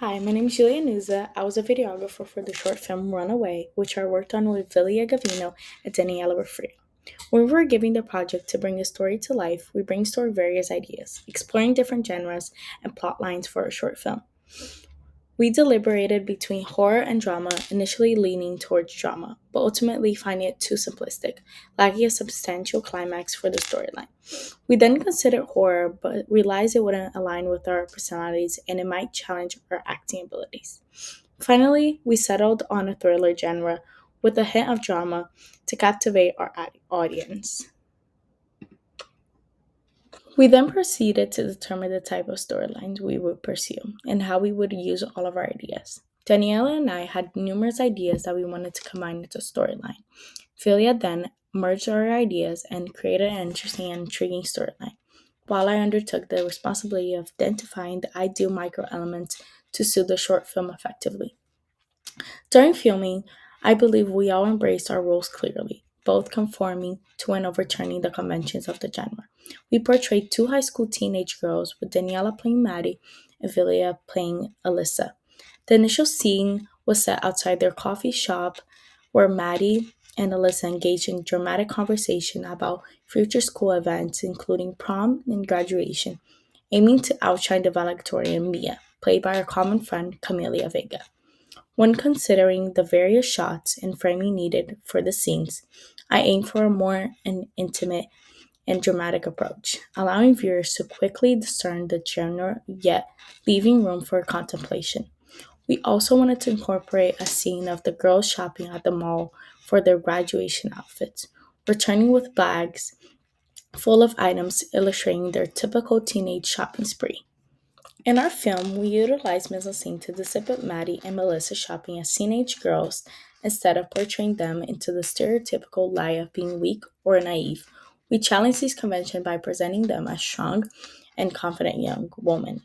Hi, my name is Julia Nuza. I was a videographer for the short film Runaway, which I worked on with Vilia Gavino and Daniela Refrio. When we were giving the project to bring the story to life, we brainstormed various ideas, exploring different genres and plot lines for a short film. We deliberated between horror and drama, initially leaning towards drama, but ultimately finding it too simplistic, lacking a substantial climax for the storyline. We then considered horror, but realized it wouldn't align with our personalities and it might challenge our acting abilities. Finally, we settled on a thriller genre with a hint of drama to captivate our audience. We then proceeded to determine the type of storylines we would pursue and how we would use all of our ideas. Daniela and I had numerous ideas that we wanted to combine into a storyline. Philia then merged our ideas and created an interesting and intriguing storyline, while I undertook the responsibility of identifying the ideal micro elements to suit the short film effectively. During filming, I believe we all embraced our roles clearly, both conforming to and overturning the conventions of the genre. We portrayed two high school teenage girls, with Daniela playing Maddie and Vilia playing Alyssa. The initial scene was set outside their coffee shop, where Maddie and Alyssa engaged in dramatic conversation about future school events, including prom and graduation, aiming to outshine the valedictorian Mia, played by our common friend Camelia Vega. When considering the various shots and framing needed for the scenes, I aim for a more an intimate and dramatic approach, allowing viewers to quickly discern the genre yet leaving room for contemplation. We also wanted to incorporate a scene of the girls shopping at the mall for their graduation outfits, returning with bags full of items illustrating their typical teenage shopping spree. In our film, we utilized mise-en-scene to depict Maddie and Melissa shopping as teenage girls instead of portraying them into the stereotypical lie of being weak or naive. We challenged these conventions by presenting them as strong and confident young women.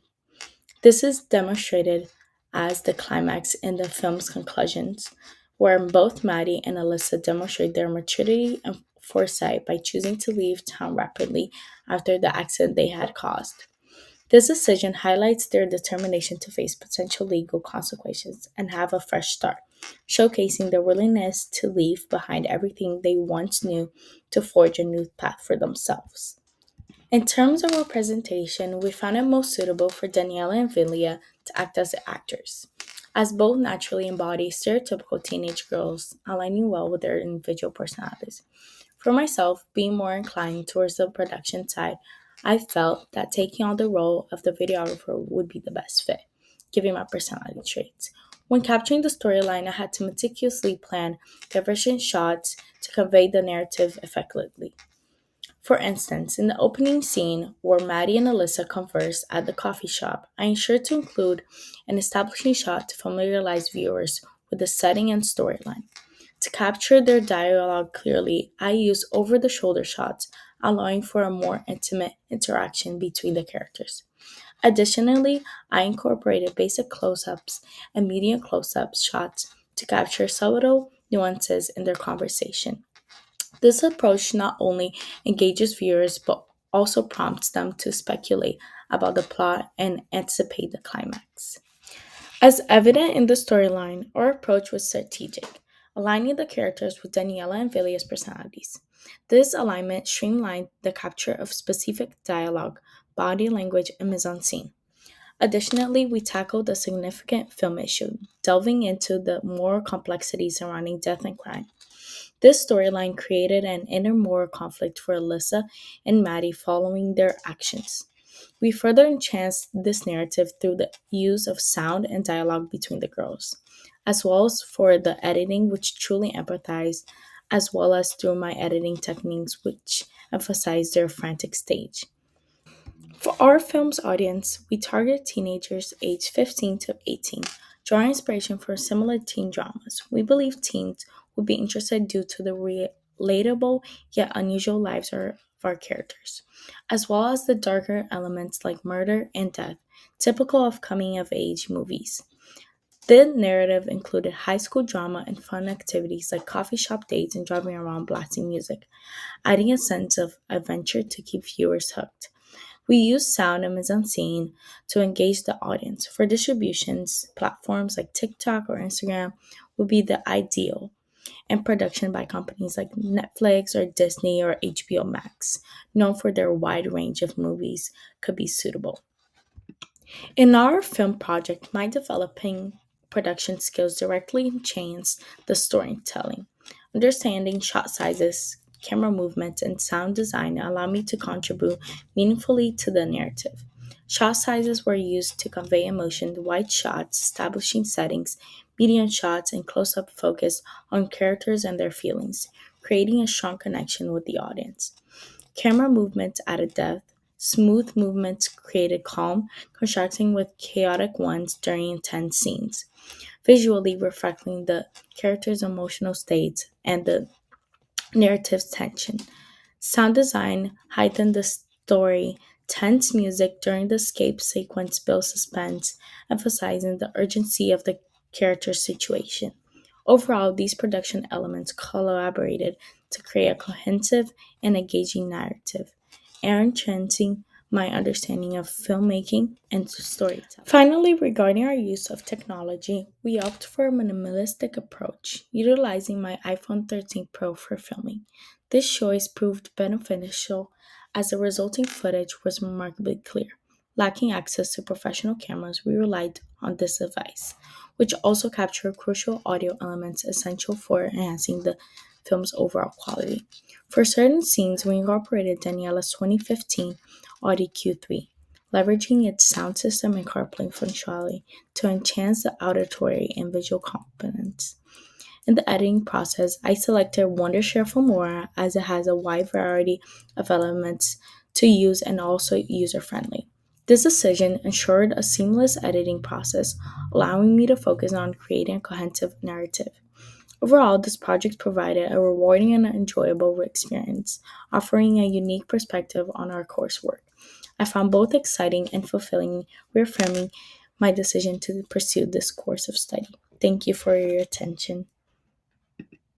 This is demonstrated as the climax in the film's conclusions, where both Maddie and Alyssa demonstrate their maturity and foresight by choosing to leave town rapidly after the accident they had caused. This decision highlights their determination to face potential legal consequences and have a fresh start, showcasing their willingness to leave behind everything they once knew to forge a new path for themselves. In terms of representation, we found it most suitable for Daniela and Vilia to act as the actors, as both naturally embody stereotypical teenage girls, aligning well with their individual personalities. For myself, being more inclined towards the production side, I felt that taking on the role of the videographer would be the best fit, given my personality traits. When capturing the storyline, I had to meticulously plan divergent shots to convey the narrative effectively. For instance, in the opening scene where Maddie and Alyssa converse at the coffee shop, I ensured to include an establishing shot to familiarize viewers with the setting and storyline. To capture their dialogue clearly, I use over the shoulder shots, allowing for a more intimate interaction between the characters. Additionally, I incorporated basic close ups and medium close up shots to capture subtle nuances in their conversation. This approach not only engages viewers but also prompts them to speculate about the plot and anticipate the climax. As evident in the storyline, our approach was strategic, aligning the characters with Daniela and Vilia's personalities. This alignment streamlined the capture of specific dialogue, body language, and mise en scene. Additionally, we tackled a significant film issue, delving into the moral complexities surrounding death and crime. This storyline created an inner moral conflict for Alyssa and Maddie following their actions. We further enhanced this narrative through the use of sound and dialogue between the girls, as well as for the editing, which truly empathized, as well as through my editing techniques, which emphasize their frantic stage. For our film's audience, we target teenagers aged 15 to 18, drawing inspiration for similar teen dramas. We believe teens would be interested due to the relatable yet unusual lives of our characters, as well as the darker elements like murder and death, typical of coming of age movies. The narrative included high school drama and fun activities like coffee shop dates and driving around blasting music, adding a sense of adventure to keep viewers hooked. We use sound and mise-en-scene to engage the audience. For distributions, platforms like TikTok or Instagram would be the ideal, and production by companies like Netflix or Disney or HBO Max, known for their wide range of movies, could be suitable. In our film project, my developing production skills directly enhanced the storytelling. Understanding shot sizes, camera movements, and sound design allow me to contribute meaningfully to the narrative. Shot sizes were used to convey emotion, wide shots, establishing settings, medium shots, and close up focus on characters and their feelings, creating a strong connection with the audience. Camera movements added depth. Smooth movements created calm, contrasting with chaotic ones during intense scenes, visually reflecting the character's emotional states and the narrative's tension. Sound design heightened the story. Tense music during the escape sequence builds suspense, emphasizing the urgency of the character's situation. Overall, these production elements collaborated to create a cohesive and engaging narrative, enhancing my understanding of filmmaking and storytelling. Finally, regarding our use of technology, we opt for a minimalistic approach, utilizing my iPhone 13 Pro for filming. This choice proved beneficial as the resulting footage was remarkably clear. Lacking access to professional cameras, we relied on this device, which also captured crucial audio elements essential for enhancing the film's overall quality. For certain scenes, we incorporated Daniela's 2015 Audi Q3, leveraging its sound system and CarPlay functionality to enhance the auditory and visual components. In the editing process, I selected Wondershare Filmora as it has a wide variety of elements to use and also user friendly. This decision ensured a seamless editing process, allowing me to focus on creating a cohesive narrative. Overall, this project provided a rewarding and enjoyable experience, offering a unique perspective on our coursework. I found both exciting and fulfilling, reaffirming my decision to pursue this course of study. Thank you for your attention.